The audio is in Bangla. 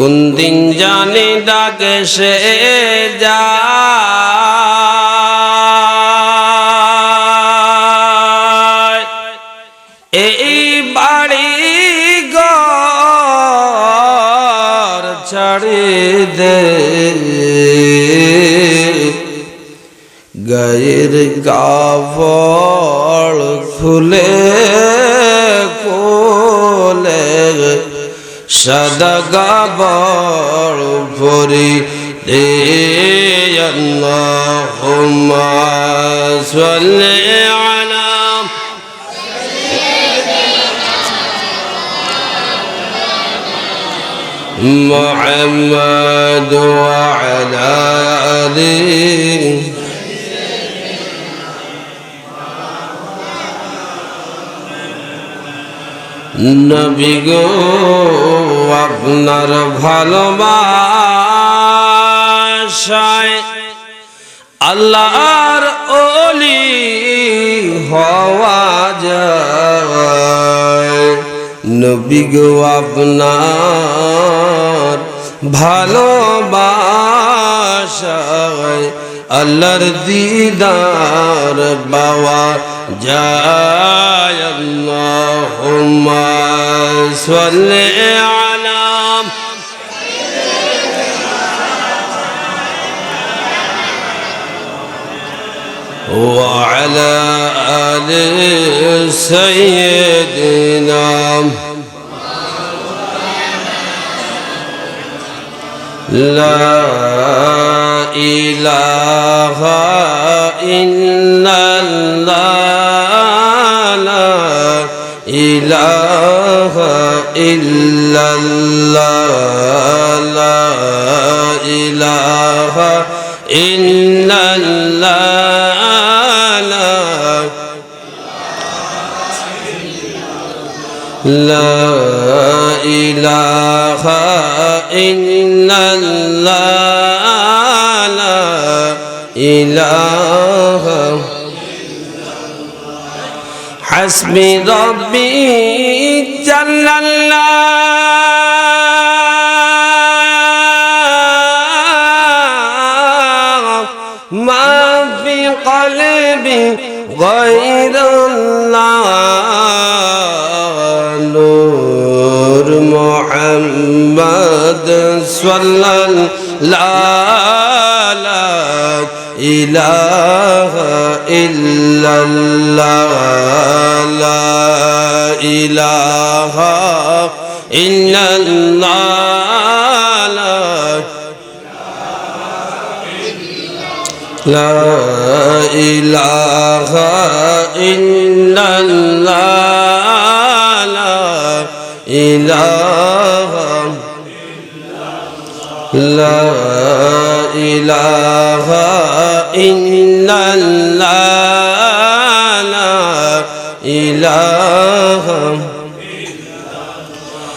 কোন দিন জানি ডাকে সে যায়, এই বাড়ি ঘর ছাড়ি দে, গায়ের কাপড় খুলে কোলে সাদা কাপড় পরি দে। আল্লাহুম্মা সাল্লি আলা মুহাম্মাদ ওয়া আলা আলিহি। নবী গো আপনার ভালোবাসায় আল্লাহর ওলি হওয়া যায়। নবী গো আপনার ভালোবাসায় আল্লাহর দিদার পাওয়া যায়। আল্লাহুম্মা সাল্লি আলা ওয়া আলা আলি সাইয়্যিদিনা লা ইলাহা ইল্লাল্লাহ, লা ইলাহা ইল্লাল্লাহ, লা ইলাহা ইল্লাল্লাহ, লা ইলাহা ইল্লাল্লাহ, লা ইলাহা। হাসবি রাব্বি জাল্লাল্লাহ, মা ফি কলবি গায়রুল্লাহ, নূর মুহাম্মদ সাল্লাল্লাহ, লা ইলাহা ইল্লাল্লাহ, লা ইলাহা ইল্লাল্লাহ, লা ইলাহা ইল্লাল্লাহ, লা ইলাহা, লা ইলাহা ইল্লাল্লাহ, লা ইলাহা।